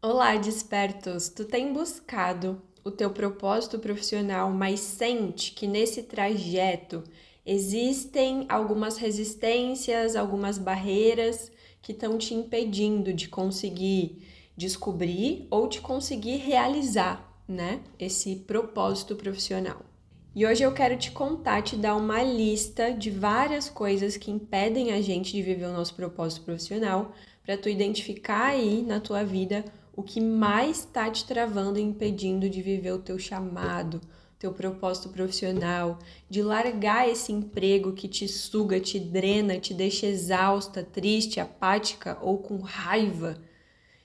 Olá, despertos! Tu tem buscado o teu propósito profissional, mas sente que nesse trajeto existem algumas resistências, algumas barreiras que estão te impedindo de conseguir descobrir ou de conseguir realizar, né, esse propósito profissional. E hoje eu quero te contar, te dar uma lista de várias coisas que impedem a gente de viver o nosso propósito profissional, para tu identificar aí na tua vida o que mais está te travando e impedindo de viver o teu chamado, teu propósito profissional, de largar esse emprego que te suga, te drena, te deixa exausta, triste, apática ou com raiva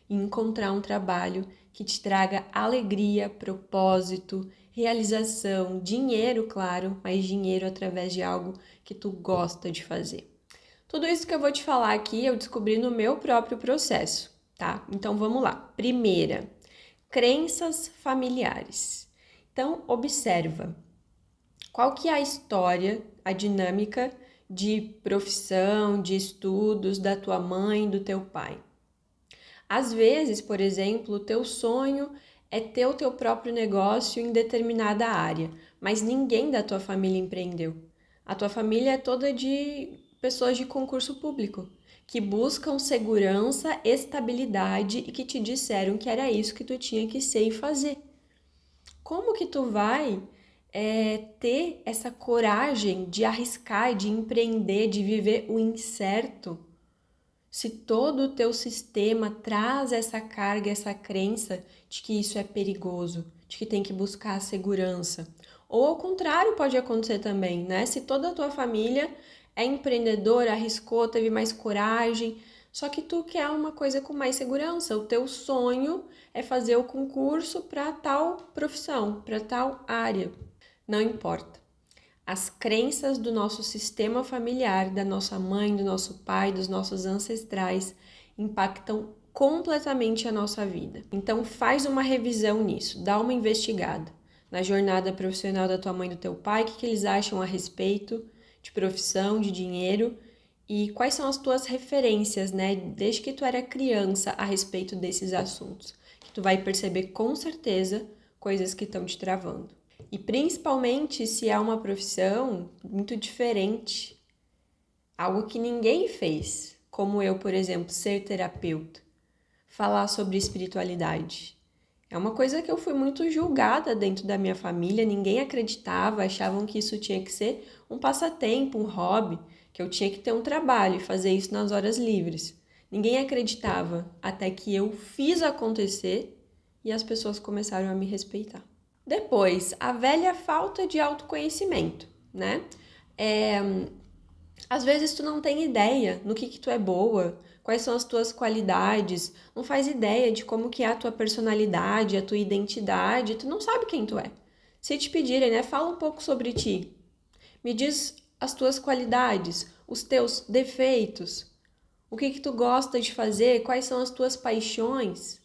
e encontrar um trabalho que te traga alegria, propósito, realização, dinheiro, claro, mas dinheiro através de algo que tu gosta de fazer. Tudo isso que eu vou te falar aqui eu descobri no meu próprio processo, tá? Então vamos lá. Primeira, crenças familiares. Então observa qual que é a história, a dinâmica de profissão, de estudos da tua mãe, do teu pai. Às vezes, por exemplo, o teu sonho é ter o teu próprio negócio em determinada área, mas ninguém da tua família empreendeu. A tua família é toda de pessoas de concurso público, que buscam segurança, estabilidade e que te disseram que era isso que tu tinha que ser e fazer. Como que tu vai ter essa coragem de arriscar, de empreender, de viver o incerto? Se todo o teu sistema traz essa carga, essa crença de que isso é perigoso, de que tem que buscar a segurança. Ou ao contrário pode acontecer também, né? Se toda a tua família é empreendedora, arriscou, teve mais coragem, só que tu quer uma coisa com mais segurança. O teu sonho é fazer o concurso para tal profissão, para tal área. Não importa. As crenças do nosso sistema familiar, da nossa mãe, do nosso pai, dos nossos ancestrais, impactam completamente a nossa vida. Então faz uma revisão nisso, dá uma investigada na jornada profissional da tua mãe e do teu pai, o que eles acham a respeito de profissão, de dinheiro e quais são as tuas referências, né, desde que tu era criança a respeito desses assuntos, que tu vai perceber com certeza coisas que estão te travando. E principalmente se é uma profissão muito diferente, algo que ninguém fez, como eu, por exemplo, ser terapeuta, falar sobre espiritualidade. É uma coisa que eu fui muito julgada dentro da minha família, ninguém acreditava, achavam que isso tinha que ser um passatempo, um hobby, que eu tinha que ter um trabalho e fazer isso nas horas livres. Ninguém acreditava até que eu fiz acontecer e as pessoas começaram a me respeitar. Depois, a velha falta de autoconhecimento, né? É, Às vezes tu não tem ideia no que tu é boa, quais são as tuas qualidades, não faz ideia de como que é a tua personalidade, a tua identidade, tu não sabe quem tu é. Se te pedirem, né, fala um pouco sobre ti. Me diz as tuas qualidades, os teus defeitos, o que tu gosta de fazer, quais são as tuas paixões.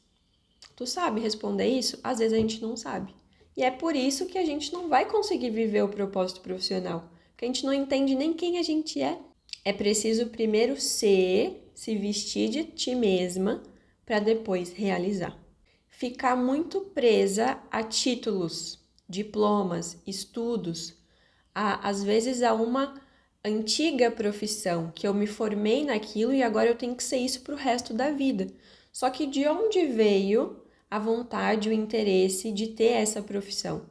Tu sabe responder isso? Às vezes a gente não sabe. E é por isso que a gente não vai conseguir viver o propósito profissional, porque a gente não entende nem quem a gente é. É preciso primeiro ser, se vestir de ti mesma, para depois realizar. Ficar muito presa a títulos, diplomas, estudos, às vezes a uma antiga profissão, que eu me formei naquilo e agora eu tenho que ser isso para o resto da vida. Só que de onde veio a vontade, o interesse de ter essa profissão?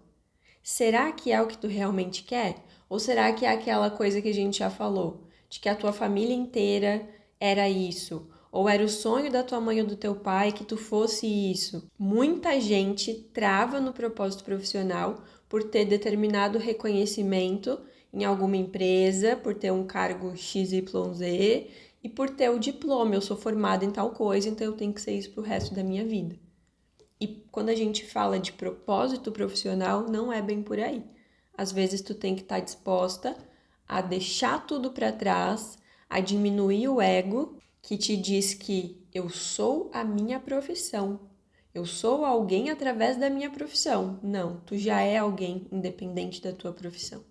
Será que é o que tu realmente quer? Ou será que é aquela coisa que a gente já falou, de que a tua família inteira era isso? Ou era o sonho da tua mãe ou do teu pai que tu fosse isso? Muita gente trava no propósito profissional por ter determinado reconhecimento em alguma empresa, por ter um cargo XYZ e por ter o diploma. Eu sou formada em tal coisa, então eu tenho que ser isso pro resto da minha vida. E quando a gente fala de propósito profissional, não é bem por aí. Às vezes tu tem que estar disposta a deixar tudo para trás, a diminuir o ego que te diz que eu sou a minha profissão. Eu sou alguém através da minha profissão. Não, tu já é alguém independente da tua profissão.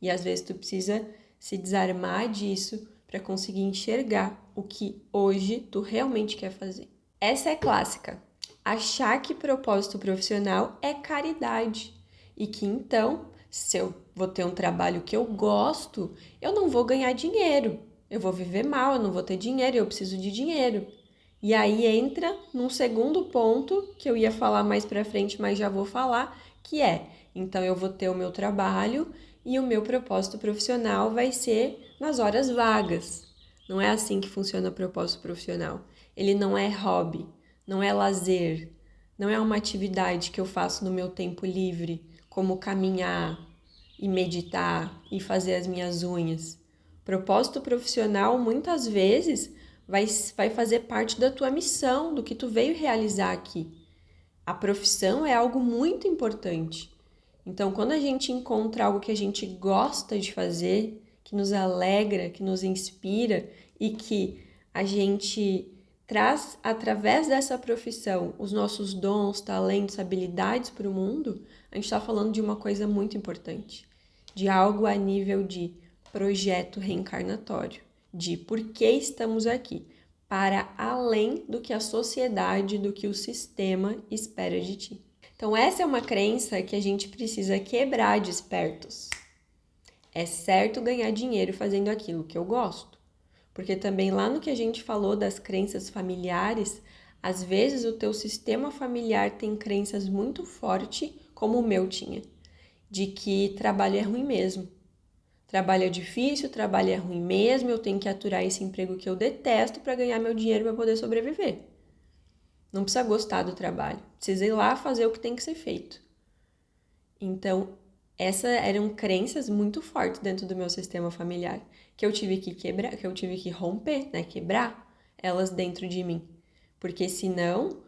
E às vezes tu precisa se desarmar disso para conseguir enxergar o que hoje tu realmente quer fazer. Essa é clássica. Achar que propósito profissional é caridade e que então, se eu vou ter um trabalho que eu gosto, eu não vou ganhar dinheiro, eu vou viver mal, eu não vou ter dinheiro, eu preciso de dinheiro. E aí entra num segundo ponto que eu ia falar mais pra frente, mas já vou falar, que é, então eu vou ter o meu trabalho e o meu propósito profissional vai ser nas horas vagas. Não é assim que funciona o propósito profissional. Ele não é hobby, não é lazer, não é uma atividade que eu faço no meu tempo livre, como caminhar e meditar e fazer as minhas unhas. Propósito profissional, muitas vezes, vai fazer parte da tua missão, do que tu veio realizar aqui. A profissão é algo muito importante. Então, quando a gente encontra algo que a gente gosta de fazer, que nos alegra, que nos inspira e que a gente traz através dessa profissão os nossos dons, talentos, habilidades para o mundo, a gente está falando de uma coisa muito importante, de algo a nível de projeto reencarnatório, de por que estamos aqui, para além do que a sociedade, do que o sistema espera de ti. Então, essa é uma crença que a gente precisa quebrar despertos. É certo ganhar dinheiro fazendo aquilo que eu gosto. Porque também lá no que a gente falou das crenças familiares, às vezes o teu sistema familiar tem crenças muito fortes, como o meu tinha, de que trabalho é ruim mesmo. Trabalho é difícil, trabalho é ruim mesmo, eu tenho que aturar esse emprego que eu detesto para ganhar meu dinheiro para poder sobreviver. Não precisa gostar do trabalho, precisa ir lá fazer o que tem que ser feito. Então, essas eram crenças muito fortes dentro do meu sistema familiar, que eu tive que quebrar, que eu tive que romper, né, quebrar elas dentro de mim. Porque senão,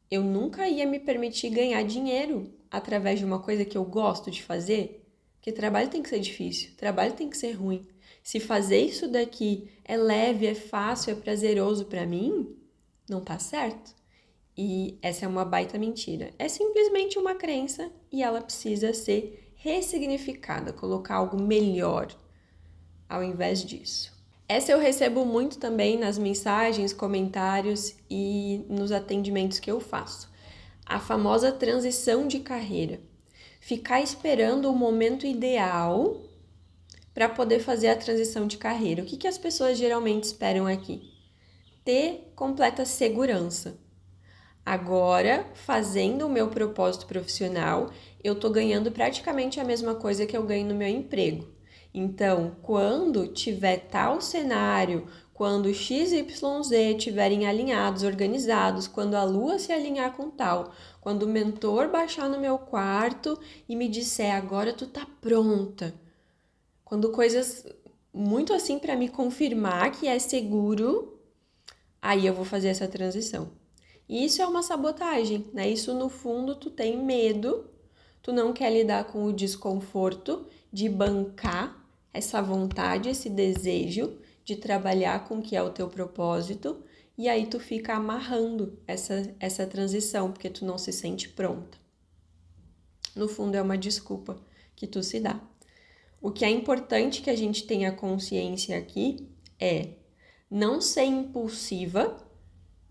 eu nunca ia me permitir ganhar dinheiro através de uma coisa que eu gosto de fazer. Porque trabalho tem que ser difícil, trabalho tem que ser ruim. Se fazer isso daqui é leve, é fácil, é prazeroso para mim, não tá certo. E essa é uma baita mentira. É simplesmente uma crença e ela precisa ser ressignificada, colocar algo melhor ao invés disso. Essa eu recebo muito também nas mensagens, comentários e nos atendimentos que eu faço. A famosa transição de carreira. Ficar esperando o momento ideal para poder fazer a transição de carreira. O que as pessoas geralmente esperam aqui? Ter completa segurança. Agora, fazendo o meu propósito profissional, eu tô ganhando praticamente a mesma coisa que eu ganho no meu emprego. Então, quando tiver tal cenário, quando X, Y, Z estiverem alinhados, organizados, quando a lua se alinhar com tal, quando o mentor baixar no meu quarto e me disser agora tu tá pronta, quando coisas muito assim para me confirmar que é seguro, aí eu vou fazer essa transição. E isso é uma sabotagem, né? Isso no fundo tu tem medo, tu não quer lidar com o desconforto de bancar essa vontade, esse desejo de trabalhar com o que é o teu propósito, e aí tu fica amarrando essa transição, porque tu não se sente pronta. No fundo é uma desculpa que tu se dá. O que é importante que a gente tenha consciência aqui é não ser impulsiva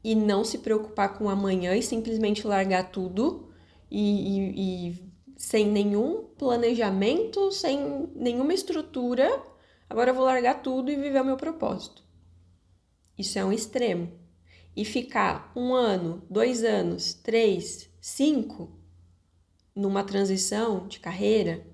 e não se preocupar com amanhã e simplesmente largar tudo e sem nenhum planejamento, sem nenhuma estrutura, agora eu vou largar tudo e viver o meu propósito. Isso é um extremo. E ficar 1 ano, 2 anos, 3, 5 numa transição de carreira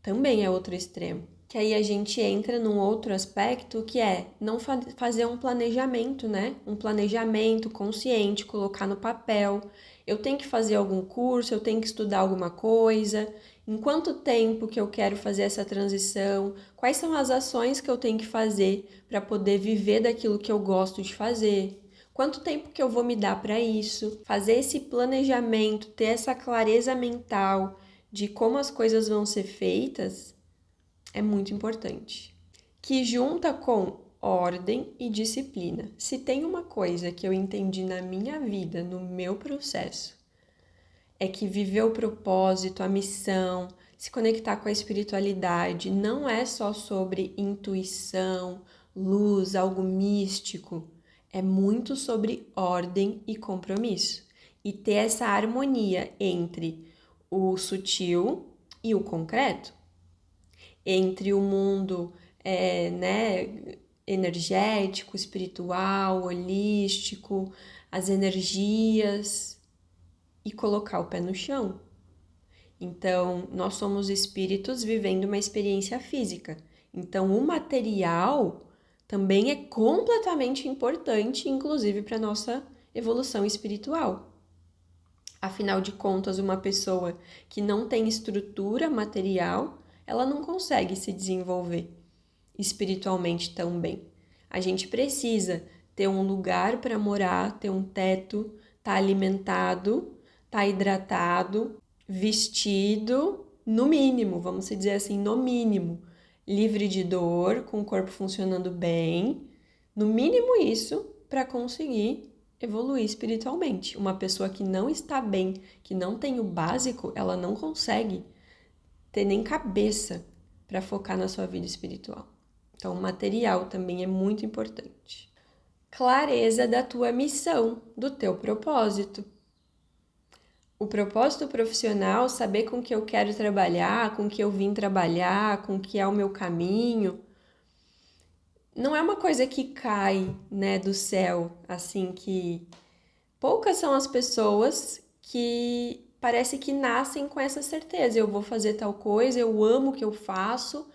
também é outro extremo. Que aí a gente entra num outro aspecto que é não fazer um planejamento, né? Um planejamento consciente, colocar no papel. Eu tenho que fazer algum curso, eu tenho que estudar alguma coisa. Em quanto tempo que eu quero fazer essa transição? Quais são as ações que eu tenho que fazer para poder viver daquilo que eu gosto de fazer? Quanto tempo que eu vou me dar para isso? Fazer esse planejamento, ter essa clareza mental de como as coisas vão ser feitas é muito importante. Que junta com ordem e disciplina. Se tem uma coisa que eu entendi na minha vida, no meu processo, é que viver o propósito, a missão, se conectar com a espiritualidade, não é só sobre intuição, luz, algo místico. É muito sobre ordem e compromisso. e ter essa harmonia entre o sutil e o concreto, entre o mundo energético, espiritual, holístico, as energias, e colocar o pé no chão. Então, nós somos espíritos vivendo uma experiência física. Então, o material também é completamente importante, inclusive para a nossa evolução espiritual. Afinal de contas, uma pessoa que não tem estrutura material, ela não consegue se desenvolver espiritualmente tão bem. A gente precisa ter um lugar para morar, ter um teto, estar alimentado, estar hidratado, vestido, no mínimo, vamos dizer assim, no mínimo, livre de dor, com o corpo funcionando bem, no mínimo isso para conseguir evoluir espiritualmente. Uma pessoa que não está bem, que não tem o básico, ela não consegue ter nem cabeça para focar na sua vida espiritual. Então, o material também é muito importante. Clareza da tua missão, do teu propósito. O propósito profissional, saber com que eu quero trabalhar, com que eu vim trabalhar, com que é o meu caminho, não é uma coisa que cai, do céu, assim, que poucas são as pessoas que parece que nascem com essa certeza. Eu vou fazer tal coisa, eu amo o que eu faço.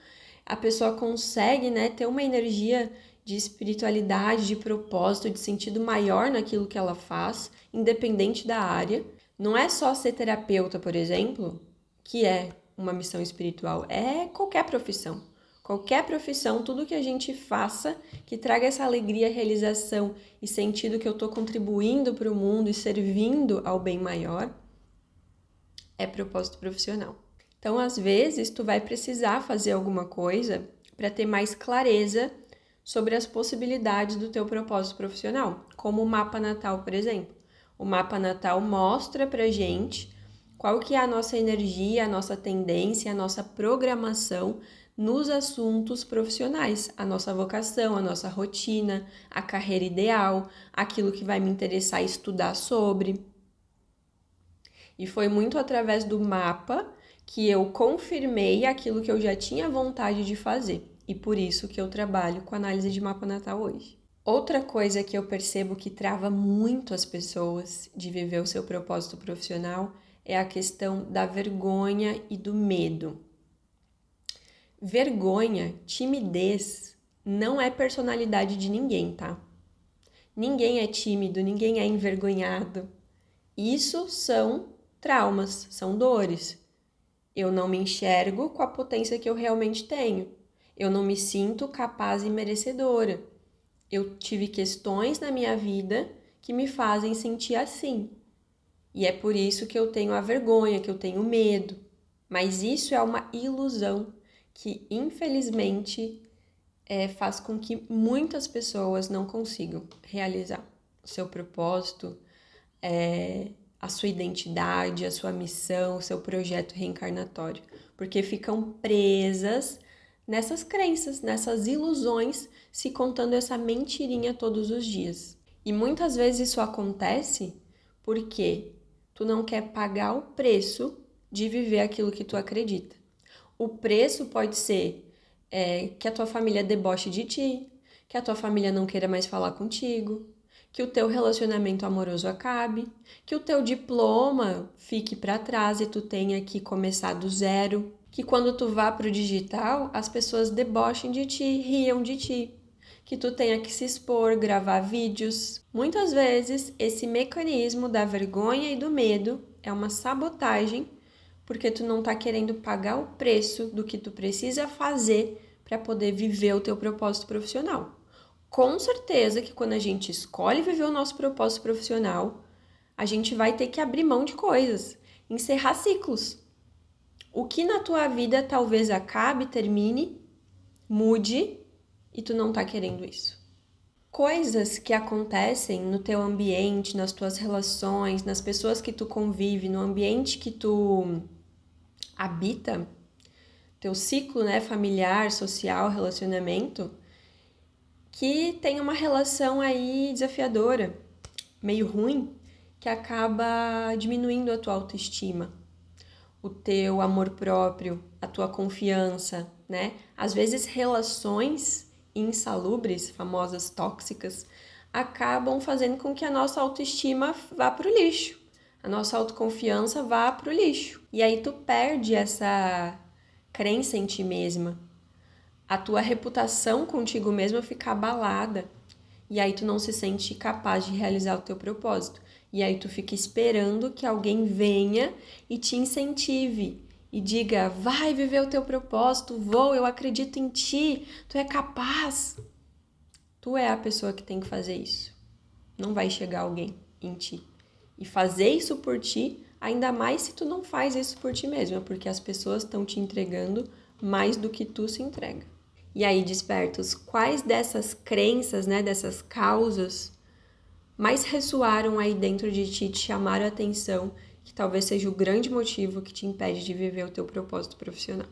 A pessoa consegue, ter uma energia de espiritualidade, de propósito, de sentido maior naquilo que ela faz, independente da área. Não é só ser terapeuta, por exemplo, que é uma missão espiritual. É qualquer profissão. Qualquer profissão, tudo que a gente faça, que traga essa alegria, realização e sentido que eu estou contribuindo para o mundo e servindo ao bem maior, é propósito profissional. Então, às vezes, tu vai precisar fazer alguma coisa para ter mais clareza sobre as possibilidades do teu propósito profissional, como o mapa natal, por exemplo. O mapa natal mostra pra gente qual que é a nossa energia, a nossa tendência, a nossa programação nos assuntos profissionais, a nossa vocação, a nossa rotina, a carreira ideal, aquilo que vai me interessar estudar sobre. E foi muito através do mapa que eu confirmei aquilo que eu já tinha vontade de fazer. E por isso que eu trabalho com análise de mapa natal hoje. Outra coisa que eu percebo que trava muito as pessoas de viver o seu propósito profissional é a questão da vergonha e do medo. Vergonha, timidez, não é personalidade de ninguém, tá? Ninguém é tímido, ninguém é envergonhado. Isso são traumas, são dores. Eu não me enxergo com a potência que eu realmente tenho. Eu não me sinto capaz e merecedora. Eu tive questões na minha vida que me fazem sentir assim. E é por isso que eu tenho a vergonha, que eu tenho medo. Mas isso é uma ilusão que, infelizmente, faz com que muitas pessoas não consigam realizar o seu propósito, a sua identidade, a sua missão, o seu projeto reencarnatório. Porque ficam presas nessas crenças, nessas ilusões, se contando essa mentirinha todos os dias. E muitas vezes isso acontece porque tu não quer pagar o preço de viver aquilo que tu acredita. O preço pode ser que a tua família deboche de ti, que a tua família não queira mais falar contigo, que o teu relacionamento amoroso acabe, que o teu diploma fique para trás e tu tenha que começar do zero, que quando tu vá pro digital, as pessoas debochem de ti, riam de ti, que tu tenha que se expor, gravar vídeos. Muitas vezes, esse mecanismo da vergonha e do medo é uma sabotagem, porque tu não tá querendo pagar o preço do que tu precisa fazer para poder viver o teu propósito profissional. Com certeza que quando a gente escolhe viver o nosso propósito profissional, a gente vai ter que abrir mão de coisas, encerrar ciclos. O que na tua vida talvez acabe, termine, mude e tu não tá querendo isso. Coisas que acontecem no teu ambiente, nas tuas relações, nas pessoas que tu convive, no ambiente que tu habita, teu ciclo, familiar, social, relacionamento, que tem uma relação aí desafiadora, meio ruim, que acaba diminuindo a tua autoestima, o teu amor próprio, a tua confiança, né? Às vezes relações insalubres, famosas tóxicas, acabam fazendo com que a nossa autoestima vá pro lixo, a nossa autoconfiança vá pro lixo. E aí tu perde essa crença em ti mesma, a tua reputação contigo mesma fica abalada. E aí tu não se sente capaz de realizar o teu propósito. E aí tu fica esperando que alguém venha e te incentive e diga: vai viver o teu propósito, vou, eu acredito em ti, tu é capaz. Tu é a pessoa que tem que fazer isso. Não vai chegar alguém em ti e fazer isso por ti, ainda mais se tu não faz isso por ti mesma, porque as pessoas estão te entregando mais do que tu se entrega. E aí, despertos, quais dessas crenças, né, dessas causas, mais ressoaram aí dentro de ti, te chamaram a atenção, que talvez seja o grande motivo que te impede de viver o teu propósito profissional?